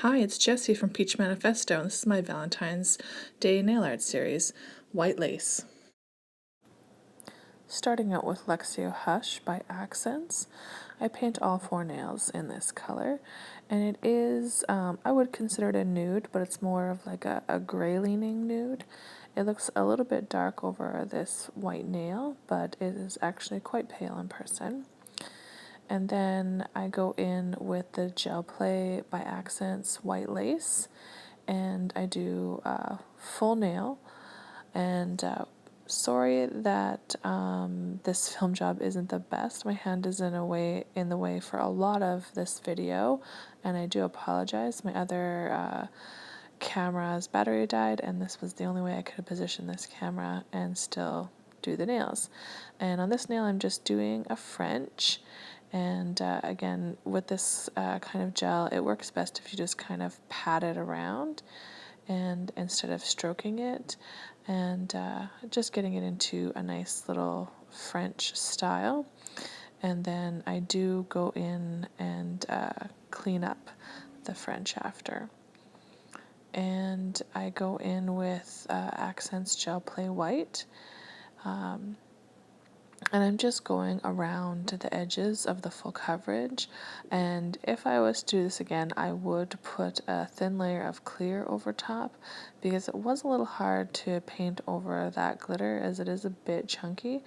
Hi, it's Jessie from Peach Manifesto, and this is my Valentine's Day nail art series, White Lace. Starting out with Luxio Hush by Akzentz, I paint all 4 nails in this color, and it is, I would consider it a nude, but it's more of like a gray-leaning nude. It looks a little bit dark over this white nail, but it is actually quite pale in person. And then I go in with the Gel Play by Akzentz White Lace, and I do full nail. And sorry that this film job isn't the best. My hand is in the way for a lot of this video, and I do apologize. My other camera's battery died, and this was the only way I could position this camera and still do the nails. And on this nail, I'm just doing a French. And again, with this kind of gel, it works best if you just kind of pat it around and instead of stroking it, and just getting it into a nice little French style. And then I do go in and clean up the French after. And I go in with Akzentz Gel Play White. And I'm just going around the edges of the full coverage. And if I was to do this again, I would put a thin layer of clear over top, because it was a little hard to paint over that glitter as it is a bit chunky.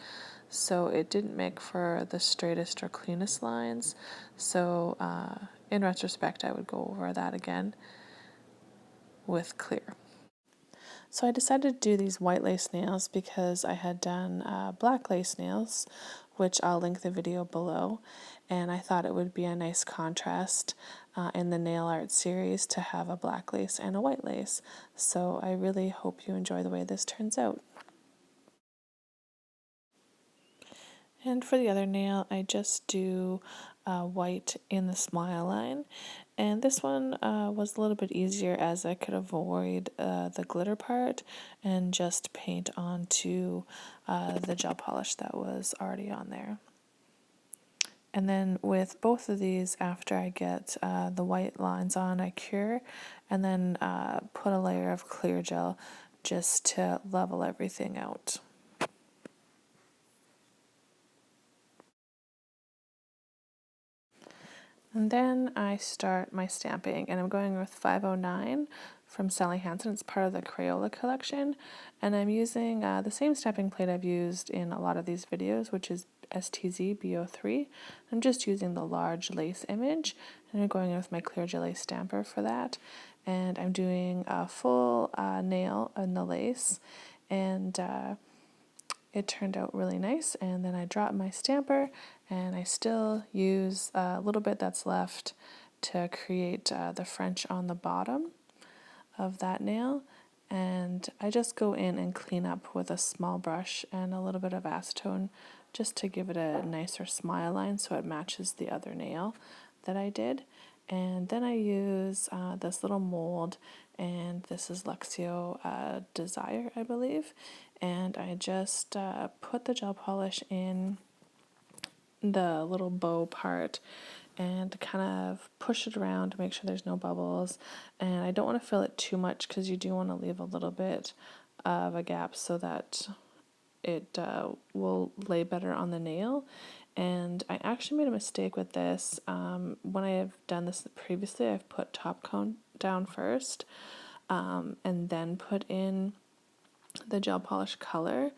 So it didn't make for the straightest or cleanest lines. So in retrospect, I would go over that again with clear. So I decided to do these white lace nails because I had done black lace nails, which I'll link the video below, and I thought it would be a nice contrast in the nail art series to have a black lace and a white lace. So I really hope you enjoy the way this turns out. And for the other nail, I just do white in the smile line. And this one was a little bit easier as I could avoid the glitter part and just paint onto the gel polish that was already on there. And then with both of these, after I get the white lines on, I cure and then put a layer of clear gel just to level everything out. And then I start my stamping, and I'm going with 509 from Sally Hansen. It's part of the Crayola collection, and I'm using the same stamping plate I've used in a lot of these videos, which is STZ B03. I'm just using the large lace image, and I'm going in with my clear gelée stamper for that. And I'm doing a full nail in the lace, and it turned out really nice. And then I drop my stamper, and I still use a little bit that's left to create the French on the bottom of that nail. And I just go in and clean up with a small brush and a little bit of acetone just to give it a nicer smile line so it matches the other nail that I did. And then I use this little mold, and this is Luxio Desire, I believe. And I just put the gel polish in the little bow part and kind of push it around to make sure there's no bubbles. And I don't want to fill it too much because you do want to leave a little bit of a gap so that it will lay better on the nail. And I actually made a mistake with this. When I have done this previously, I've put top coat down first and then put in the gel polish color.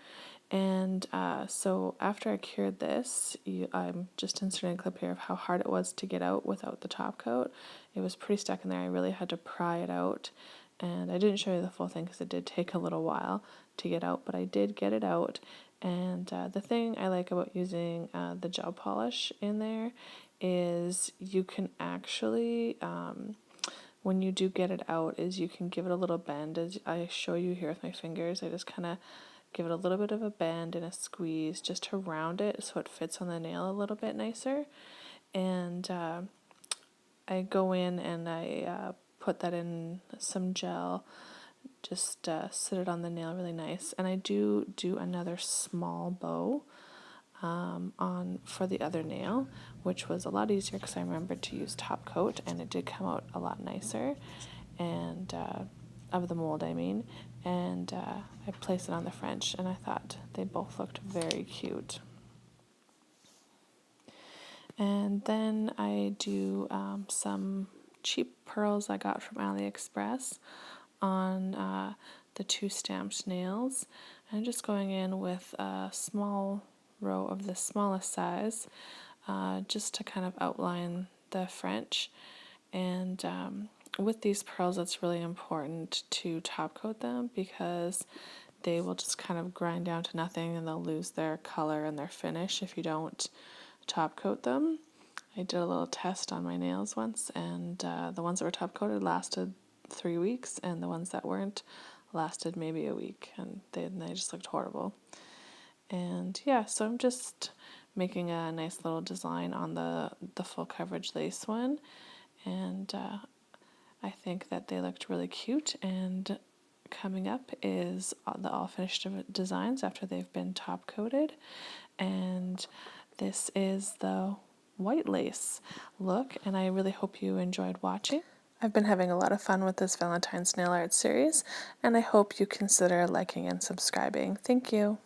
And so after I cured this, I'm just inserting a clip here of how hard it was to get out without the top coat. It was pretty stuck in there. I really had to pry it out. And I didn't show you the full thing because it did take a little while to get out, but I did get it out. And the thing I like about using the gel polish in there is you can actually, when you do get it out, is you can give it a little bend. As I show you here with my fingers, I just kind of give it a little bit of a bend and a squeeze just to round it so it fits on the nail a little bit nicer. And I go in and I put that in some gel, just sit it on the nail really nice. And I do another small bow on for the other nail, which was a lot easier because I remembered to use top coat, and it did come out a lot nicer, and of the mold I mean, and I placed it on the French, and I thought they both looked very cute. And then I do some cheap pearls I got from AliExpress on the 2 stamped nails. I'm just going in with a small row of the smallest size, just to kind of outline the French. And with these pearls, it's really important to top coat them because they will just kind of grind down to nothing, and they'll lose their color and their finish if you don't top coat them. I did a little test on my nails once, and the ones that were top coated lasted 3 weeks, and the ones that weren't lasted maybe a week, and they just looked horrible. And yeah, so I'm just making a nice little design on the full coverage lace one, and I think that they looked really cute. And coming up is the all finished designs after they've been top coated, and this is the white lace look, and I really hope you enjoyed watching. I've been having a lot of fun with this Valentine's nail art series, and I hope you consider liking and subscribing. Thank you.